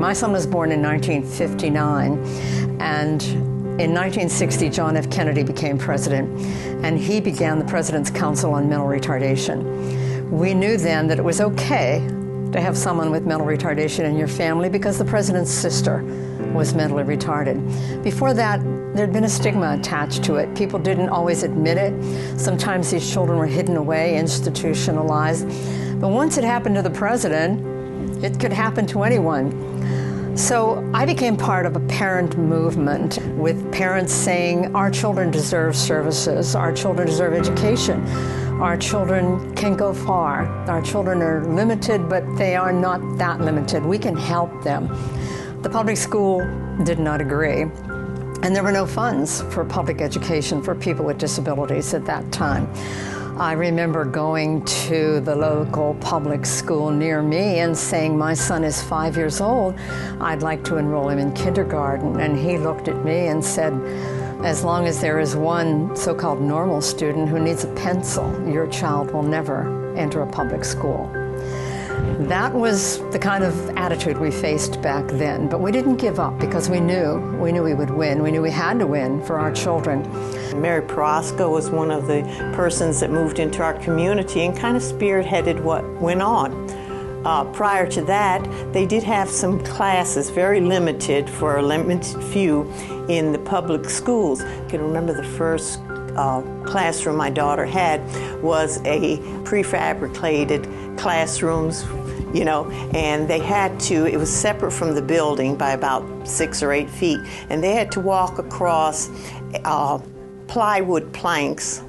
My son was born in 1959, and in 1960, John F. Kennedy became president, and he began the President's Council on Mental Retardation. We knew then that it was okay to have someone with mental retardation in your family because the president's sister was mentally retarded. Before that, there'd been a stigma attached to it. People didn't always admit it. Sometimes these children were hidden away, institutionalized. But once it happened to the president, it could happen to anyone. So I became part of a parent movement with parents saying, our children deserve services, our children deserve education, our children can go far, our children are limited, but they are not that limited. We can help them. The public school did not agree, and there were no funds for public education for people with disabilities at that time. I remember going to the local public school near me and saying, my son is 5 years old, I'd like to enroll him in kindergarten. And he looked at me and said, as long as there is one so-called normal student who needs a pencil, your child will never enter a public school. That was the kind of attitude we faced back then, but we didn't give up because we knew we would win. We knew we had to win for our children. Mary Proska was one of the persons that moved into our community and kind of spearheaded what went on. Prior to that, they did have some classes, very limited for a limited few in the public schools. I can remember the first classroom my daughter had was a prefabricated classrooms, and they had to, it was separate from the building by about 6 or 8 feet, and they had to walk across plywood planks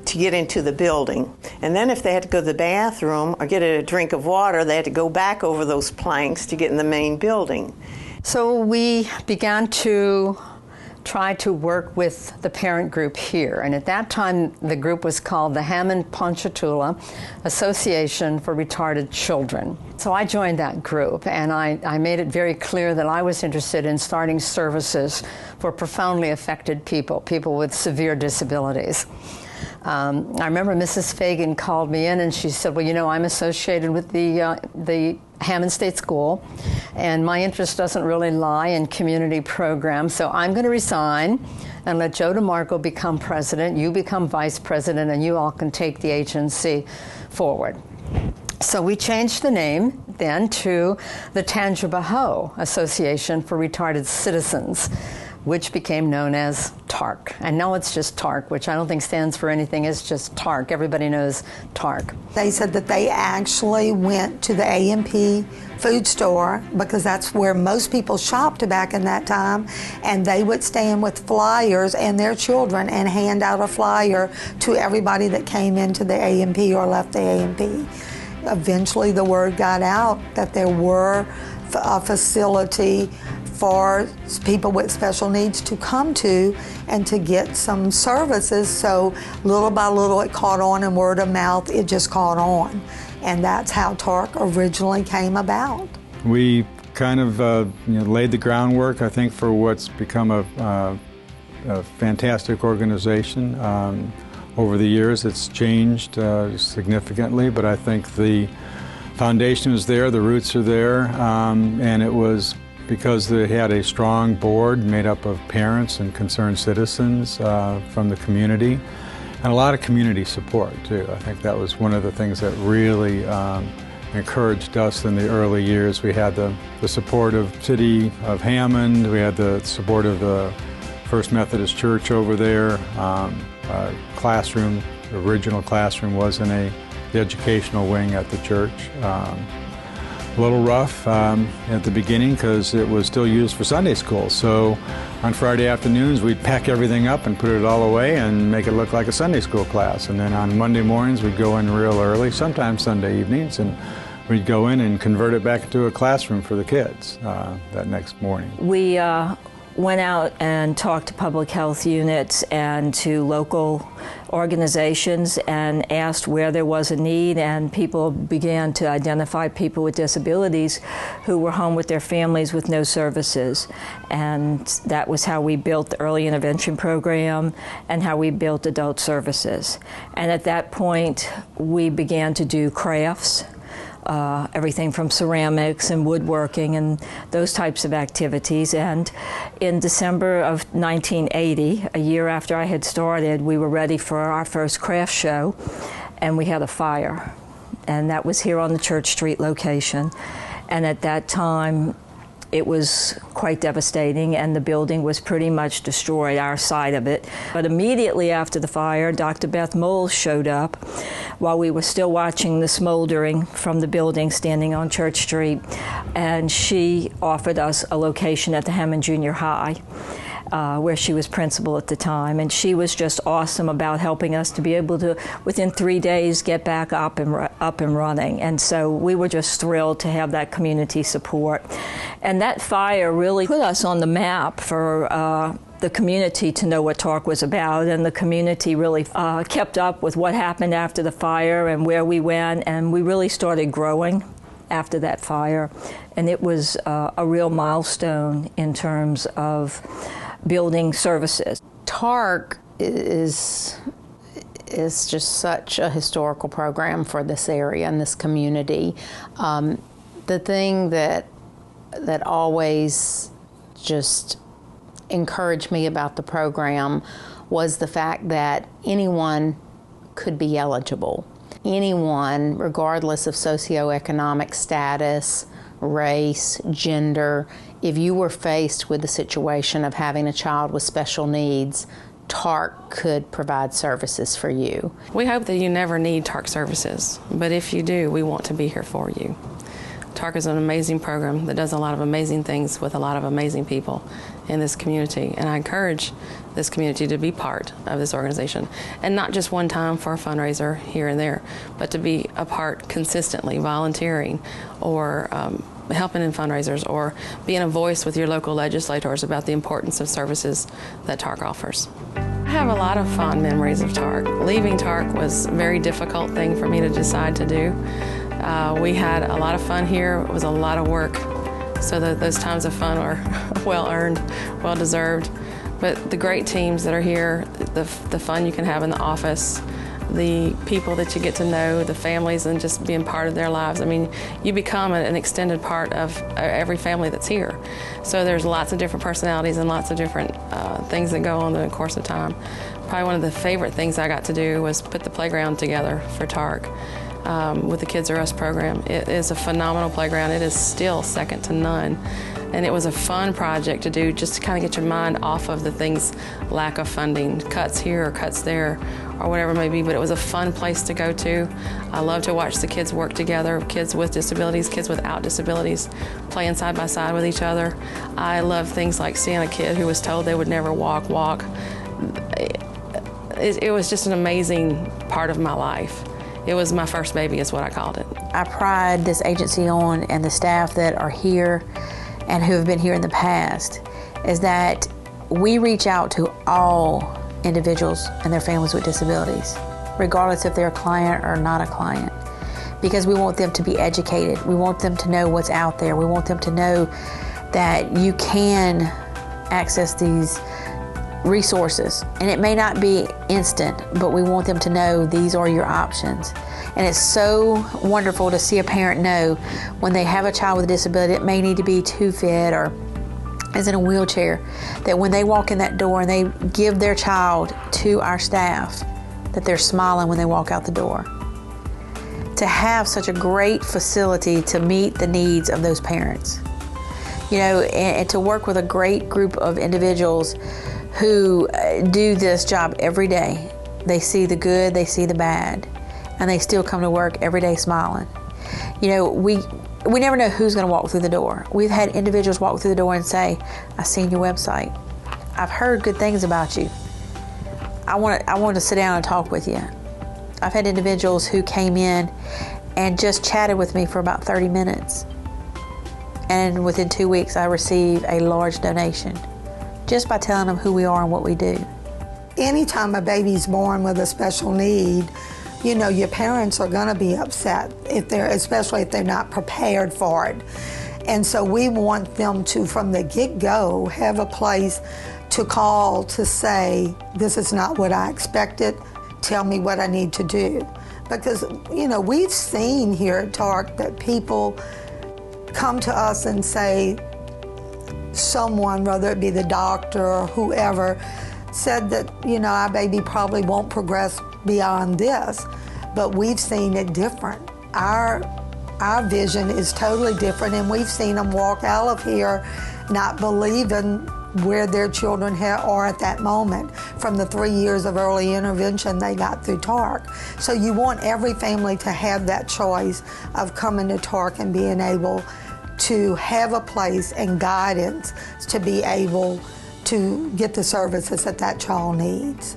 to get into the building. And then if they had to go to the bathroom or get a drink of water, they had to go back over those planks to get in the main building. So we began to try to work with the parent group here. And at that time, the group was called the Hammond-Ponchatoula Association for Retarded Children. So I joined that group, and I made it very clear that I was interested in starting services for profoundly affected people, people with severe disabilities. I remember Mrs. Fagan called me in and she said, well, I'm associated with the Hammond State School, and my interest doesn't really lie in community programs, so I'm going to resign and let Joe DeMarco become president, you become vice president, and you all can take the agency forward. So we changed the name then to the Tangipahoa Association for Retarded Citizens, which became known as TARC. And now it's just TARC, which I don't think stands for anything. It's just TARC. Everybody knows TARC. They said that they actually went to the A&P food store because that's where most people shopped back in that time, and they would stand with flyers and their children and hand out a flyer to everybody that came into the A&P or left the A&P. Eventually the word got out that there were a facility for people with special needs to come to and to get some services. So little by little it caught on, and word of mouth, it just caught on. And that's how TARC originally came about. We kind of laid the groundwork, I think, for what's become a fantastic organization. Over the years it's changed significantly, but I think the foundation is there, the roots are there, and it was because they had a strong board made up of parents and concerned citizens from the community, and a lot of community support too. I think that was one of the things that really encouraged us in the early years. We had the support of City of Hammond, we had the support of the First Methodist Church over there. Our classroom, the original classroom, was in the educational wing at the church. A little rough at the beginning because it was still used for Sunday school. So on Friday afternoons we'd pack everything up and put it all away and make it look like a Sunday school class. And then on Monday mornings we'd go in real early, sometimes Sunday evenings, and we'd go in and convert it back into a classroom for the kids that next morning. We went out and talked to public health units and to local organizations and asked where there was a need, and people began to identify people with disabilities who were home with their families with no services. And that was how we built the early intervention program and how we built adult services. And at that point we began to do crafts. everything from ceramics and woodworking and those types of activities. And in December of 1980, a year after I had started, we were ready for our first craft show, and we had a fire. And that was here on the Church Street location. And at that time, it was quite devastating, and the building was pretty much destroyed, our side of it. But immediately after the fire, Dr. Beth Moles showed up while we were still watching the smoldering from the building standing on Church Street, and she offered us a location at the Hammond Junior High, where she was principal at the time. And she was just awesome about helping us to be able to, within 3 days, get back up and running. And so we were just thrilled to have that community support. And that fire really put us on the map for the community to know what TARC was about, and the community really kept up with what happened after the fire and where we went, and we really started growing after that fire. And it was a real milestone in terms of building services. TARC is just such a historical program for this area and this community. The thing that always just encouraged me about the program was the fact that anyone could be eligible. Anyone, regardless of socioeconomic status, race, gender, if you were faced with the situation of having a child with special needs, TARC could provide services for you. We hope that you never need TARC services, but if you do, we want to be here for you. TARC is an amazing program that does a lot of amazing things with a lot of amazing people in this community, and I encourage this community to be part of this organization, and not just one time for a fundraiser here and there, but to be a part consistently, volunteering or helping in fundraisers, or being a voice with your local legislators about the importance of services that TARC offers. I have a lot of fond memories of TARC. Leaving TARC was a very difficult thing for me to decide to do. We had a lot of fun here. It was a lot of work, so that those times of fun are well-earned, well-deserved. But the great teams that are here, the fun you can have in the office, the people that you get to know, the families, and just being part of their lives. I mean, you become an extended part of every family that's here. So there's lots of different personalities and lots of different things that go on in the course of time. Probably one of the favorite things I got to do was put the playground together for TARC with the Kids Are Us program. It is a phenomenal playground. It is still second to none. And it was a fun project to do, just to kind of get your mind off of the things, lack of funding, cuts here or cuts there, or whatever it may be, but it was a fun place to go to. I love to watch the kids work together, kids with disabilities, kids without disabilities, playing side by side with each other. I love things like seeing a kid who was told they would never walk. It was just an amazing part of my life. It was my first baby, is what I called it. I pride this agency on, and the staff that are here and who have been here in the past, is that we reach out to all individuals and their families with disabilities, regardless if they're a client or not a client, because we want them to be educated. We want them to know what's out there. We want them to know that you can access these resources, and it may not be instant, but we want them to know these are your options. And it's so wonderful to see a parent know when they have a child with a disability that may need to be tube-fed or is in a wheelchair, that when they walk in that door and they give their child to our staff, that they're smiling when they walk out the door. To have such a great facility to meet the needs of those parents, you know, and to work with a great group of individuals who do this job every day. They see the good, they see the bad, and they still come to work every day smiling. You know, we never know who's going to walk through the door. We've had individuals walk through the door and say, "I've seen your website. I've heard good things about you. I want to sit down and talk with you." I've had individuals who came in and just chatted with me for about 30 minutes. And within 2 weeks, I received a large donation just by telling them who we are and what we do. Anytime a baby's born with a special need, you know, your parents are gonna be upset, especially if they're not prepared for it. And so we want them to, from the get-go, have a place to call to say, "This is not what I expected, tell me what I need to do." Because, you know, we've seen here at TARC that people come to us and say, someone, whether it be the doctor or whoever, said that, you know, our baby probably won't progress beyond this, but we've seen it different. Our vision is totally different, and we've seen them walk out of here not believing where their children are at that moment from the 3 years of early intervention they got through TARC. So you want every family to have that choice of coming to TARC and being able to have a place and guidance to be able to get the services that that child needs.